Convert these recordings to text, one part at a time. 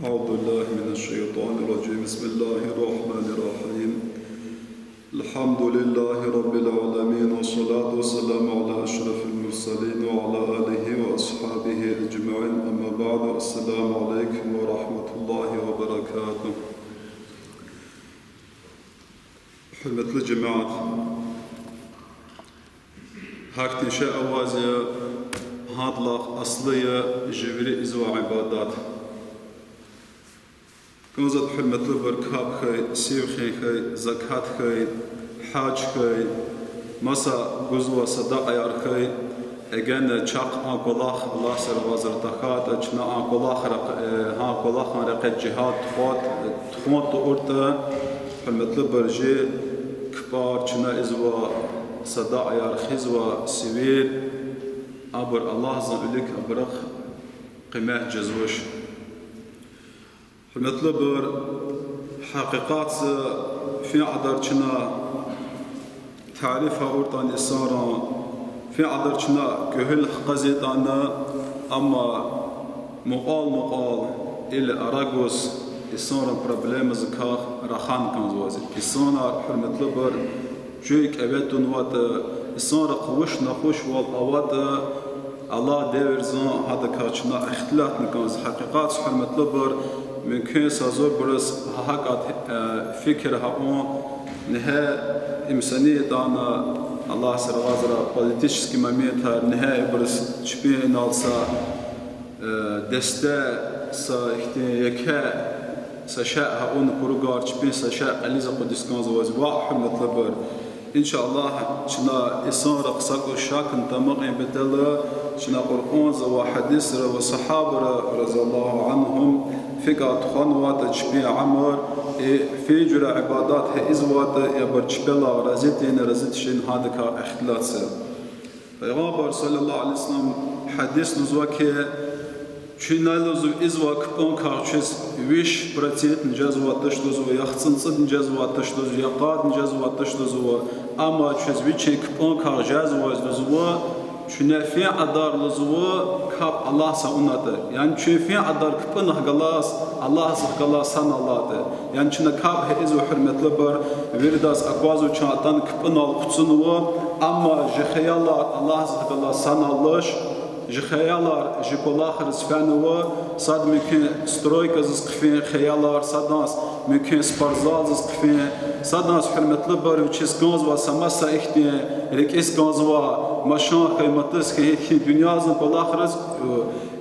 أعوذ بالله من الشيطان الرجيم. بسم الله الرحمن الرحيم. الحمد لله رب العالمين، والصلاة والسلام على أشرف المرسلين وعلى آله وأصحابه أجمعين. أما بعد، السلام عليكم ورحمة الله وبركاته. حرمة الجماعة، هاكتن شاء أوازي هادلاق أصلية جبري إزوا عبادات كنزت حرمة البركاب خي سيو خي زكاة خي حاج خي مسا غزوة صدق يار خي اگن چاق آنکولاخ الله سر وزر تخات اچنا آنکولاخ آنکولاخ رقت جهاد تخوت ارتا حرمة البرجي كبار چنا ازوا صدق يار خزوا سوير أبر الله زملك أبرق قماء جزوش حرمة بر حقيقات في عدر چنا تعريفها أورطان إسارا في عدر چنا كهل قزيدانا أما مقال إلى أراغوس إسارا برابلم زكاخ رخان كان زوازي إسارا حرمة بر جويك أبيتون وات إسارا قوش نخوش والأوات الله ديرزان هذا كاتشنا اختلاف نكانز حقيقات حرمة لبر من كين سازور برس حقات فكرها اون نها إمسانية دانا الله سر وزرا بوليتيشسكي ماميتها نها برس شبين نالسا دستا سا يكا سشاءها اون كروغار شبين سشاء أليزا قدس كانز وزوا حرمة لبر إن شاء الله شنا إنسان رقصك وشاكن تمغين بدلا شنا قرآن وحديث وصحابة رضي الله عنهم فقط خانوات تشبيه عمر في جرى عبادات إزوات يبر تشبلا رزتين رزتشين هذا كاختلاط سر. پیغمبر صلى الله عليه وسلم حديث نزوك شنا لزو إزوا كبون كارشز ويش براتيت نجازوا تشلزوا يخصنصد نجازوا تشلزوا يقاد نجازوا تشلزوا أما شز ويشي كبون كارجازوا زوا شنا في عدار لزوا كاب الله سأوناته يعني شو في عدار كبون هجلاس الله سهجلاس سان الله يعني شنا كاب هيزو حرمة لبر ويرداس أقوازو شاطان كبون القصنوا أما جخيالات الله سهجلاس سان اللهش جخيالار جكولاخر سفانوا صاد ممكن سترويكا زقفين خيالار صادناس ممكن سبارزال زقفين صادناس حرمة لبر وشيس غاز وسماسا اختين ريكيس غاز ومشان خيمتس كي دنيا زن كولاخرز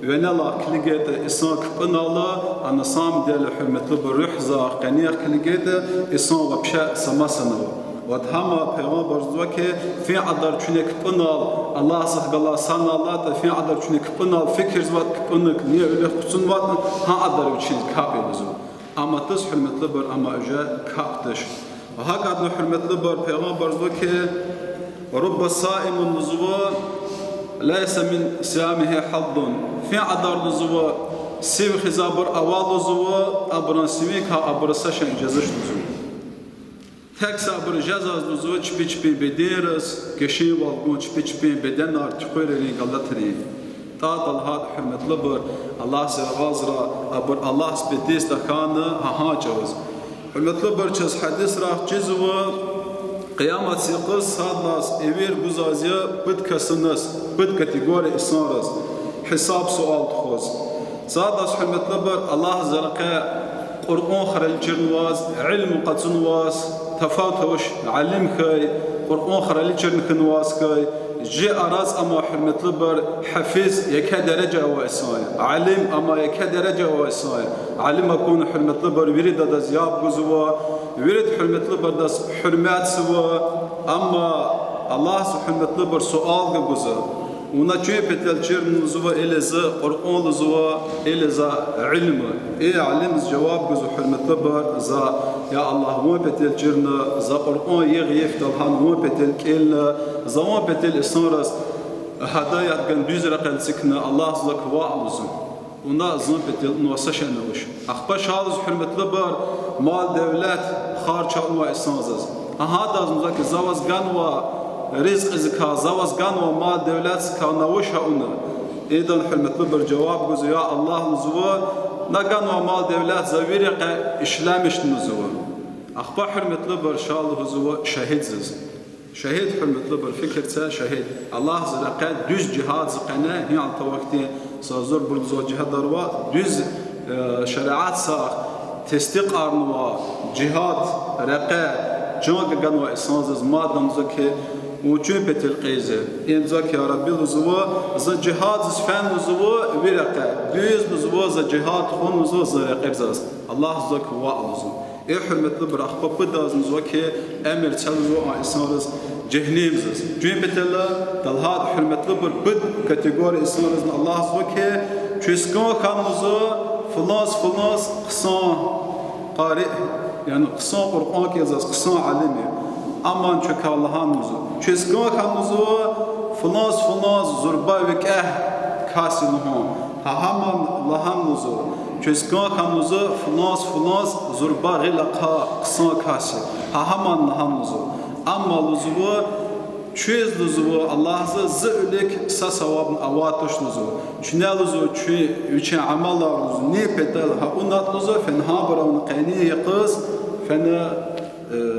ونلا كليجيت اسان كبنالا انا صام ديال حرمة لبر رحزا قنير كليجيت اسان وبشا سماسنا وتهما پیغمبر زوکه في عدر چونك بنال الله سهجلا سان الله في عدر چونك بنال فكر زوات بنك نيه له قصن وات ها عدر وشي كابي لزو اما تس حرمة لبر اما اجا كابتش وهكذا حرمة لبر پیغمبر زوکه رب صائم النزوا ليس من صيامه حظ في عدر لزوا سيو خزابر اول لزوا ابران سيميك ابرسشن جزش لزو tek sabır cezaz duzu çipi bederes keşi valgon çipi bedenar tüqereli galatri tatal had hürmetli bir Allah sevazra abur Allah spetis da kanı ha cevaz hürmetli bir çiz hadis rah cizwa kıyamet siqis sadlas evir guzaziya bid kasınız bid kategori isnarız hesap sual txoz sadlas hürmetli bir Allah zarqa Qur'an xarel çirnvaz ilm qatsunvaz تفاوتوش علم خي قرآن خرالي چرن خنواس خي جي أراز أما حرمة لبر حفيظ يكا درجة وإسايا علم أما يكا درجة وإسايا علم أكون حرمة لبر ورد دا زياب غزوا ورد حرمة لبر دا حرمات سوا أما الله حرمة لبر سؤال غزا ونا چوي بتل چرن زوا إلزا قرآن زوا إلزا علم علم جواب غزو حرمة لبر زا يا الله مو بتل جرنا ز قرآن يغيف طبعا مو بتل كل زمان بتل إسنارس هدايا كان بيزرع قل سكنا الله زك واعظم ونا زمان بتل نوسشنا وش أخبار شالز حرمة لبر مال دولات خارج عنوا إسنازز هذا زمزك زواج جنوا رزق زكا زواج جنوا مال دولات كان وش هؤلاء إذا حرمة لبر جواب جزء يا الله زوا nagan ve mal devlet zaviriqe işlemiş nuzuva. Akba hürmetli bir şalı huzuva şehidziz. Şehit hürmetli bir fikirse şehit. Allah ziraqe düz cihad zıqene hiyan tavakti sazur burduzo cihaddarva düz şeriat sağ testik arnuva cihad raqe canga ganva esanzız madam zaki uçun petil qeyze. İnzak ya Rabbi huzuva za cihad fen huzuva viraqe düz huzuva za cihad hun huzuva ziraqebzaz. Allah zak va huzuva. Ey hürmetli bir ahbab bıdazımız var ki emir çalızı o insanlarız cehnimsiz. Çünkü betella dalhat hürmetli bir bıd kategori insanlarız Allah var ki çüskün kanımızı fılas kısan qari yani kısan Kur'an yazaz kısan alimi aman çünkü Allah'ın muzu. Çüskün kanımızı fılas zurba ve keh kasinuhum. Haman Allah'ın muzu. Çözgün kanımızı fılas zurba gılaqa kısa kasi. Haman lahamızı. Amma luzuvu çöz luzuvu Allah'ı zı'lik sa savabın avatuş luzuvu. Çüne luzuvu üçe amallar luzuvu. Ne petal ha unat luzuvu fen haberavun qayni yaqız fen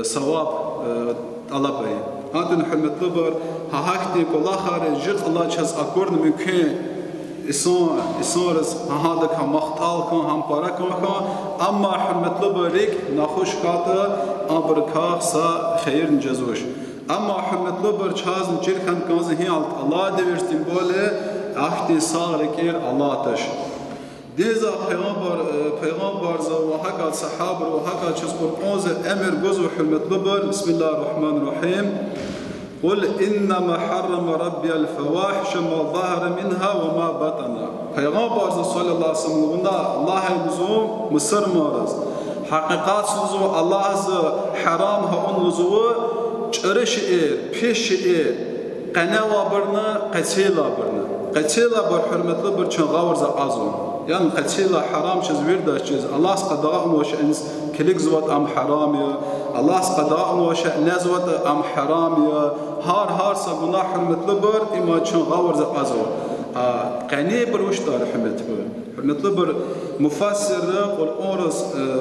savab alabayı. Adın hürmetli bir ha hakti kola xaricik Allah çaz akord mümkün. İsonuz hada ka maqtal kan ham para kan amma hürmetli barik naxuş katı abrka sa xeyr cezuş amma hürmetli bir çazın çirkan kanzı hi alt Allah devirsin böyle ahdi sağrekir Allah taş Deza peygamber za ve hakat sahabe ve hakat çiz Kur'an emir gozu hürmetli bir Bismillahirrahmanirrahim قل إنما حرم ربي الفواحش ما ظهر منها وما بطن. Peygamber sallallahu aleyhi ve sellem Allah'ın lüzumu Mısır marız. Hakikat lüzumu Allah'ın haram haun lüzumu çırış peş qanava birni qatila birni. Qatila bir hürmetli bir çağavır za azun. Yani qatila haram çiz virda çiz. Allah qadağa ve şe'niz kilik zuvat am haram ya. Allah qadağa ve şe'niz zuvat am haram ya. Har sa günah hürmetli bir ima çağavır za azun. Qani bir uçtar hürmetli bir. Hürmetli bir mufassir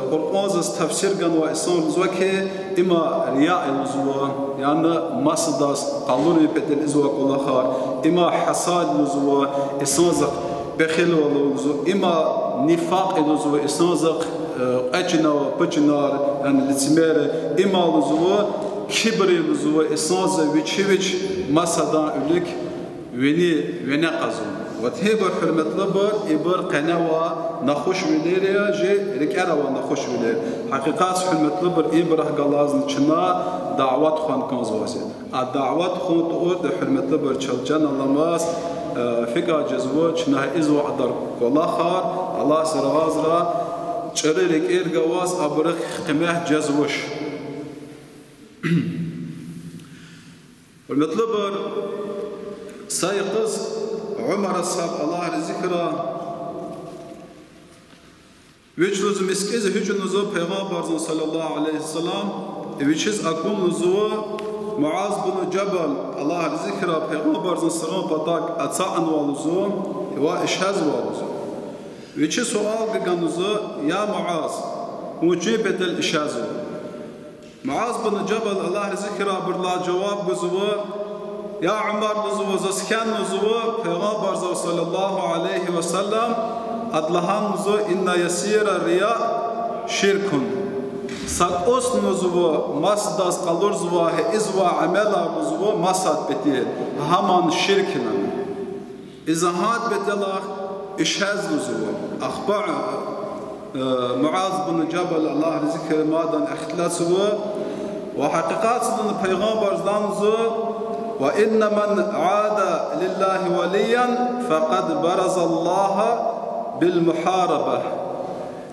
Kur'an tefsir gan ve isan zuvaki ima riya zuva yani masdas qalun petel zuva kulahar ima hasad zuva isan بخل والوزو إما نفاق الوزو إسنازق أجنا وبجنار يعني التمار إما الوزو كبر الوزو إسناز ويتشويش مسدا أولك وني قزو وتهبر حرمة لبر إبر قناوة نخوش وليريا جي ركاروا نخوش ولير حقيقات حرمة لبر إبره قلازن چنا دعوات خان كنزواسي الدعوات خان تقول حرمة لبر چلجان اللماس فكا جزوة چنها إزو عدر كلا خار الله سرغازرا چررك إرغواز أبرخ قمه جزوش والمطلبر سايقز عمر الصحاب الله ذكرى ويجلوز مسكيز هجنوزو پیغمبر صلى الله عليه وسلم ويجز أكونوزو معاذ بن جبل الله ذكرى پیغمبر صلى الله أتساعن والوزو وإشهاز والوزو ويجز سؤال بغنوزو يا معاذ مجيبة الإشهاز معاذ بن جبل الله ذكرى برلا جواب بزو يا عمر نزوه زسكن نزوه پیغمبر صلى الله عليه وسلم أدلهم نزوه إن يسير الرياء شرك ساقوس نزوه مسدس قلور زواه إزوا عملا نزوه مسد بتير همان شركنا إذا هاد بتلاخ إشهاز نزوه أخبار معاذ بن جبل الله ذكر مادن اختلاسه وحقيقات سنة پیغمبر نزوه وإن من عاد لله وليا فقد برز الله بالمحاربة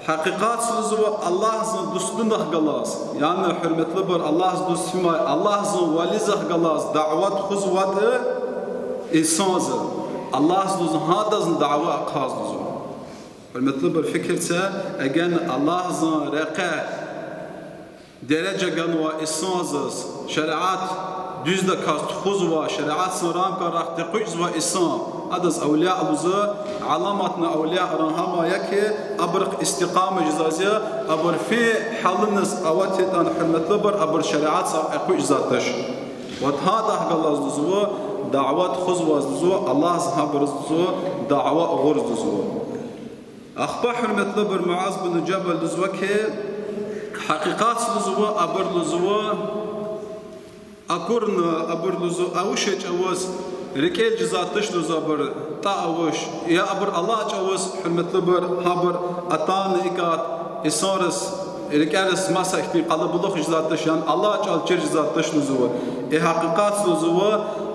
حقيقات سوزو الله زن دوستنه غلاس يعني حرمتli bir Allah dostuma Allah zın valizah galas davet xuzvat insanız Allah zın hadazın dava qazdı hürmetli bir fikirse eğer Allah zın raqa derece ganwa insanız şeriat düzde kast xuzva şeriat sıram karakter quzva insan أدز أولياء أبوزا علامتنا أولياء رهما يكي أبرق استقامة جزازية أبر في حلنس أوتيت أن حرمة لبر أبر شريعات صار أكو إجزاتش وهذا حق الله زوزو دعوات خزوة زوزو الله صحابر زوزو دعوة غرز زوزو أخبار حرمة لبر معاذ بن جبل زوزو كي حقيقات زوزو أبر زوزو أكورن أبر زوزو أوشج أوز ركيل جزاتش زوزو أبر تا أوش يا أبر الله أوز حرمة لبر هابر أتان إكات إسارس ركالس مسح في قلب الله جزاتش يعني الله أجعل جر جزاتش زوزو حقيقات زوزو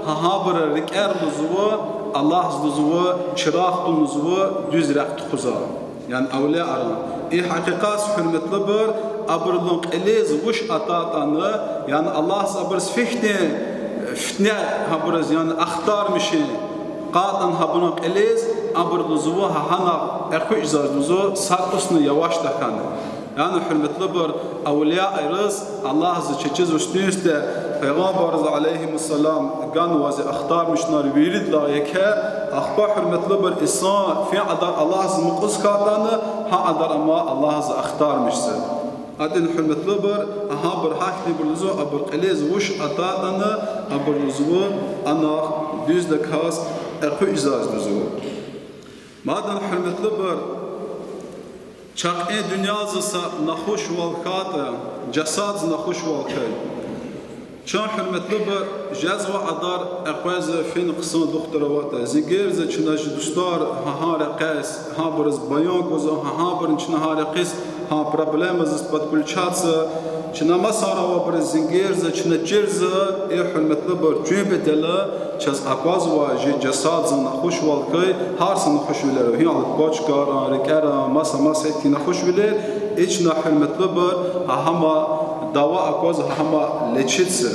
هابر ركال زوزو الله زوزو شراخ زوزو düz رقت خزا يعني أولياء أران حقيقات حرمة لبر أبرلونق إليز وش أتاتانه يعني الله صبرس فتنة هبرز يعني أختار مشي قاطن هبرلونق إليز أبرلوزوه هنا أخو إجازوزو ساقسنا يواش دكان يعني حرمة لبر أولياء إرز الله زشيز وشنيسته پیغمبر عليه السلام كان وازي أختار مشنار ويرد لا يكه أخبار حرمة لبر إنسان في عدار الله مقص كاتانه ها عدار أما الله أختار مشسه أدين حرمة لبر أهابر حاكني برلزو أبر قليز وش أتاتنا أبر لزو أنا düz de kas أخو إزاز لزو مادن حرمة لبر çak dünyazısa naxuş walkata jasad naxuş walkay çan hürmetli bu jazva adar aqwaza fin qism doktora wata zigirza çnaj dostar ha raqas ha burz bayon gozo ha burn çna ha raqis ha problemas spat kulchatsa çna masara wa burz zigirza çna çirza hürmetli bu cübetela ças aqwazwa jasad naxuş walkay harsan naxuş wiler hi alat bochkara rekara masa ki naxuş wiler içna hürmetli bu hama dava akvaz hama leçitse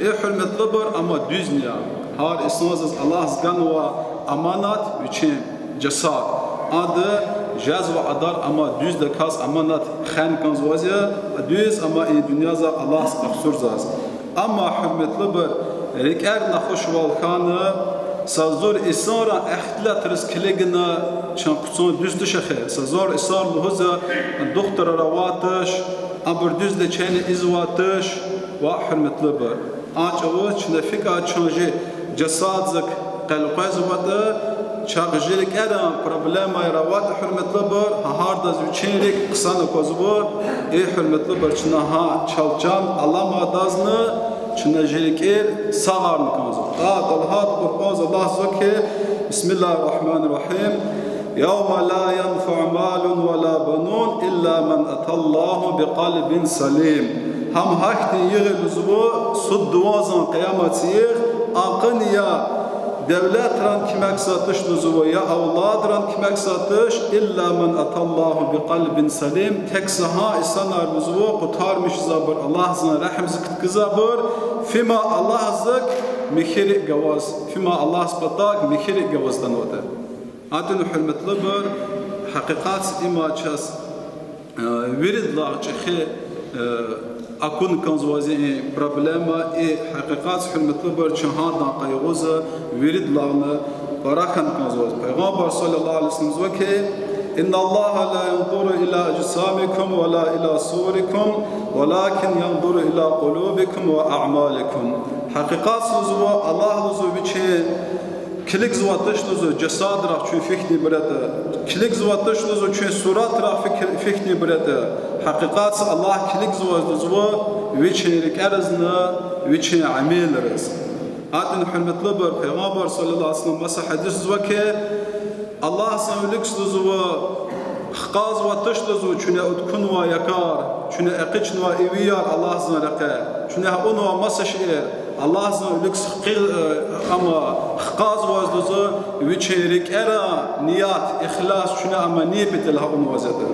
hürmetli bir ama düznya har isnazız Allah zganwa amanat için jasad adı jaz ve adar ama düz de kas amanat khan kanzwazya düz ama dünyaza Allah afsurzaz ama hürmetli bir rekar naxuş walkanı sazor isara ihtilat risklegina çanqson düz dışaxe sazor isar luhza doktora rawatış أبر düz de çene izvatış ve hürmetli bir. Aç avuç nefika çanjı cesadzik qalqaz vada çağjılık era problema ravat hürmetli bir. Harda züçerik qısan kozbu hürmetli bir çna ha çalcan alama dazını çna jelikir sağarın kanzu. Dalhat qurqaz Allah zaki Bismillahirrahmanirrahim. يوم لا ينفع مال ولا بنون إلا من أتى الله بقلب سليم هم هكتي يغلزبو صدوازن قيامت يغ أقنيا devlet ran kimek satış nuzuvu ya avlad ran kimek satış illa men atallahu bi kalbin salim tek saha isanar nuzuvu kutarmış zabır Allah zına rahim zıkt kızabır fima Allah zık mihiri gavaz fima Allah spatak mihiri gavazdan oda adın hürmetli bir hakikat ima ças virid la çehi akun kanzwazi problema hakikat hürmetli bir çahadan qayğuza virid lağını barakan kanzwaz Peygamber sallallahu aleyhi ve sellem zeki inna Allah la yanzuru ila ajsamikum ve la ila surikum walakin yanzuru ila qulubikum ve a'malikum hakikat sözü Allah sözü biçi kilik zvatış nuzu jasad raq çün fikni birete kilik zvatış nuzu çün surat raq fikni birete hakikat Allah kilik zvatış nuzu viçelik erzna viçe amileriz adın hürmetli bir Peygamber sallallahu aleyhi ve sellem masa hadis zvake Allah sanılik nuzu xqaz vatış nuzu çün utkun va yakar çün aqiç va eviyar Allah zanraqa çün onu masa şiir Allah zâlik ama xqaz vazduzu viçerik era niyat ihlas şuna ama niyetel ha onu vazadı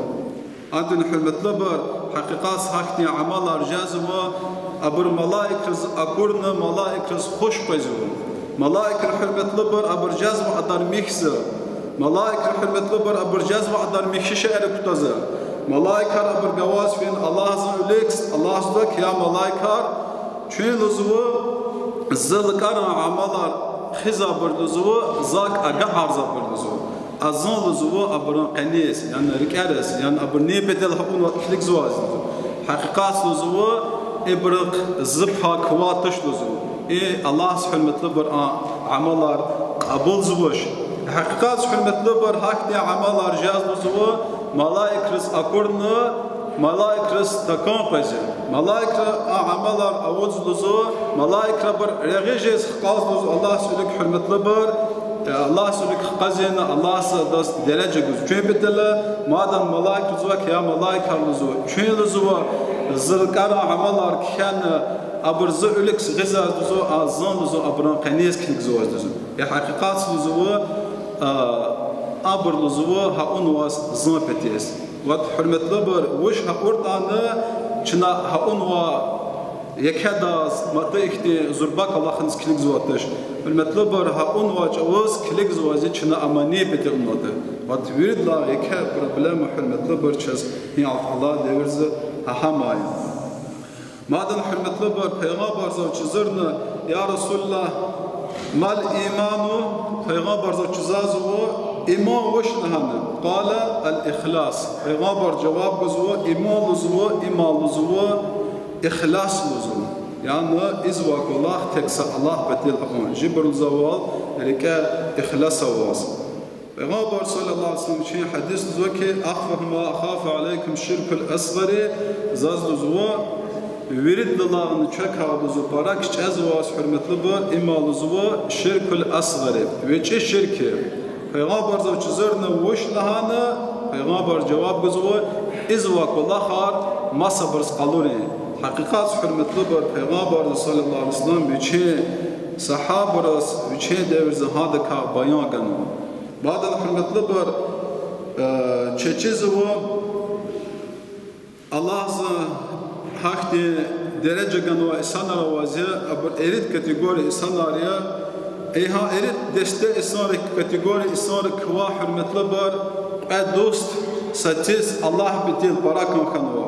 adın hürmetli bir hakikat hakni amalar cazıva abur malaikız akurna malaikız hoş payzu malaikır hürmetli bir abur cazva adar mihsa malaikır hürmetli bir abur cazva adar mihşişe ere kutazı malaikar abur gavaz fin Allah zâlik Allah zâlik ya malaikar çün luzu zılkara amalar خزا برلزو زاك أجا عرض برلزو أزان لزو أبران قنيس يعني ركارس يعني أبرني بدل هون وقتلك زواج حقيقات لزو إبرق زبها كواتش لزو الله سبحانه وتعالى عملار قبول زوج حقيقات سبحانه وتعالى هكذا عملار جاز لزو ملائكة رس أكورنا ملائكة رس تكون بجي ملائكة عملار أوز لزو ملائكة بر رغيجيز خلاص لزو الله سبحانه وتعالى الله سبحانه قزينا الله سداس درجة جز شو بدله ما دام ملائكة زوا كيا ملائكة لزو شو لزو زرقارا عملار كان أبرز أولكس غزا لزو أزان لزو أبران قنيس كنك زواج لزو يا حقيقات لزو أبر لزو هون واس زان بتيس وقت حرمة لبر وش هقولنا شنا هون وا يكاداز ما تيجي زرباك الله خنس كنك زواجش المطلوب هون واجوز كليك زواجي شنا أماني بتلناده وقت ورد لا يكاد بروبلم حرمة لبر شز هي الله ديرز هاماي مادن حرمة لبر پیغمبر زوج زرنا يا رسول الله مال إيمانه پیغمبر زوج زازو إيمان وش نهانه قال الإخلاص پیغمبر جواب گزو إيمان لزو إيمان لزو إخلاص لزو يعني إزواك الله تكسى الله بتل أون جبر الزوال ركا إخلاص واس پیغمبر صلى الله عليه وسلم شيء حديث زوكي أخف ما أخاف عليكم الشرك الأصغر زاز لزو ورد الله أن تشكى لزو باراك شازواس حرمة لبر إما لزو الشرك الأصغر ويش الشرك پیغمبر زوج زرنا وش لهانا پیغمبر جواب گزو إزواك الله خار ما صبر قالوري حقيقات حرمة لبر پیغمبر صلى الله عليه وسلم بيشي صحابة رس بيشي دور زهاد كا بيان كانوا بعد حرمة لبر چچزو الله ز حقتي درجة كانوا إنسان روازيا أبر إريد كاتيجوري إنسان عاريا إيها إريد دشته إنسان كاتيجوري إنسان كوا حرمة لبر دوست ستيز الله بديل براكم خنوا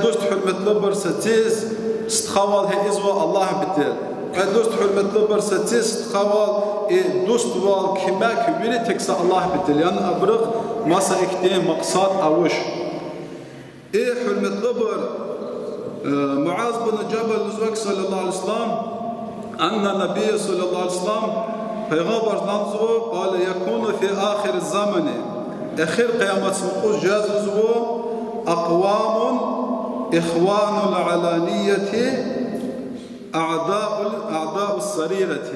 دوست حرمة لبر ستيز استخوال هي إزوا الله بديل دوست حرمة لبر ستيز استخوال دوست وال كماك ويري تكسا الله بديل يعني أبرق ما سأكتين مقصاد أوش حرمة لبر معاذ بن جبل زوج صلى الله عليه وسلم أن النبي صلى الله عليه وسلم پیغمبر نامزو قال يكون في آخر الزمن آخر قيامة سمقوش جاززو أقوام إخوان العلانية أعداء السريرة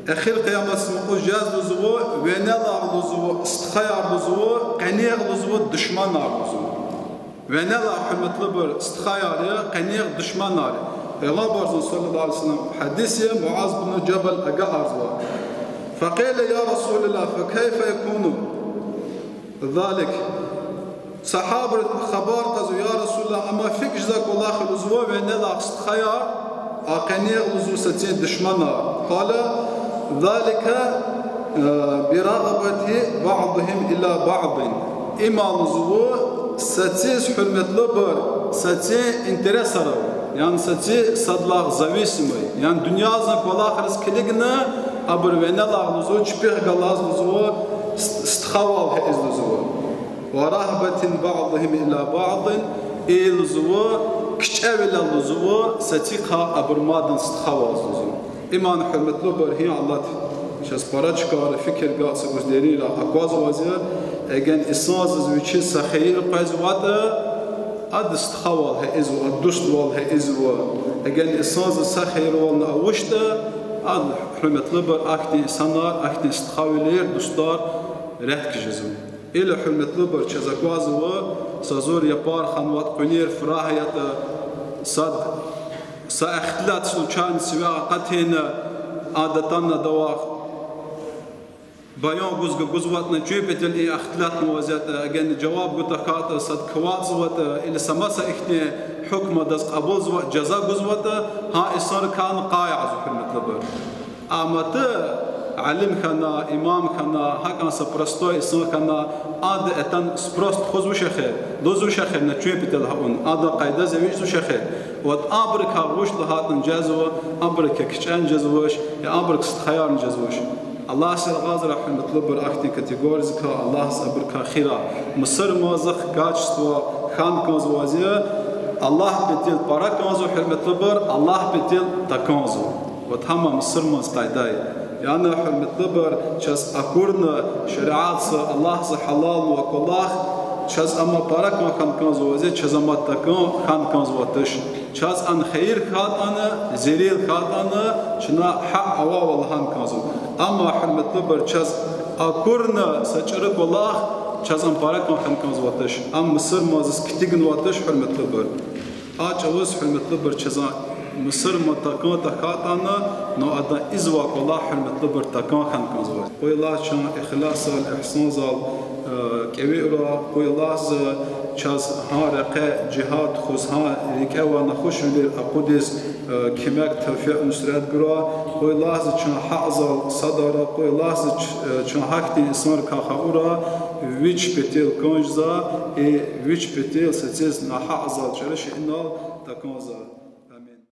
آخر قيامة سمقوش جاززو ونلا غلزو استخيار غلزو قنير غلزو دشمان غلزو ونلا حرمة لبر استخيار قنير دشمان پیغمبر صلى الله عليه وسلم حديث معاذ بن جبل أجا أرزوا فقيل يا رسول الله فكيف يكون ذلك صحابة خبر قزو يا رسول الله أما فيك جزاك الله خلزوا ونلا استخيار أقنير غلزو ستين دشمنا قال ذلك برغبة بعضهم إلى بعض إما غلزو ستين حرمة لبر ستين انترسروا يعني ستي صدلاق зависимый يعني دنيا زن والآخر كليجنا أبر ونلا غلزو شبيه غلاز غلزو استخوال هئز غلزو ورهبة بعضهم إلى بعض إلزو كشاول غلزو ستيقها أبر مادن استخوال غلزو إيمان حرمة لبر هي الله شاس بارچكار فكر قاس غزديري را أقواز وزير أجن إساز زوجي سخير قزواته أد استخوال هئز وأدوست وال هئز و أجن إساز سخير والنا وشته أد حرمة لبر أكتي سنار أكتي استخوالير دوستار رهت كجزو إلى حرمة لبر شزقواز و سازور يبار خنوات قنير فراهية صد سأختلات سلوچان سواء قتهنا عادتنا دواخ بيان جزواتنا جيبتل إيه اختلاط موازات أجن جواب قطعات صد كوات زوات إلى سماسة إختي حكم دز قبول زوات جزاء جزوات ها إصار كان قايع زو حرمة لبر أما علم خنا إمام خنا هكذا سبرستو إنسان خنا عاد أتن سبرست خذ وشخه دوز وشخه نتشوي بتلهون عاد قاعدة زوج وشخه وات أبرك هاوش لهاتن جزو أبرك كشان جزوش يا أبرك استخيار جزوش الله سلغاز راح نطلب أختي كاتيجوريز كا الله صبر خيرا مصر موزخ كاتشتوا خان كازوازيا الله بتيل بارا كازو حرمة لبر الله بتيل تكازو وتهم مصر موز قاعداي يعني حرمة لبر شاس أكورنا شريعات الله حلال وكله شاس أما بارا خان كازوازيا شاس أما تكان خان كازواتش شاس أن خير خات أنا زريل خات أنا شنا حق أوا والله خان كازو أما حرمة لبر شاس أكورنا سجرك والله شاز أم بارك ما خان كنز واتش أم مصر مازس كتيجن واتش حرمة لبر أوز حرمة لبر شاز مصر ما تكون تخاطنا نو أدا إزواق والله حرمة لبر تكون خان كنز واتش قوي الله شان إخلاص الإحسان زال كبيرة قوي الله شاز ها رقة جهاد خصها ركوا نخش من الأقدس كمك توفيق نصرت جرا قوي الله شان حظ صدر قوي الله شان حكتي إنسان كخاورا ويش بتيل كونجزا ويش بتيل ستيز نحظ جرش إنال تكونزا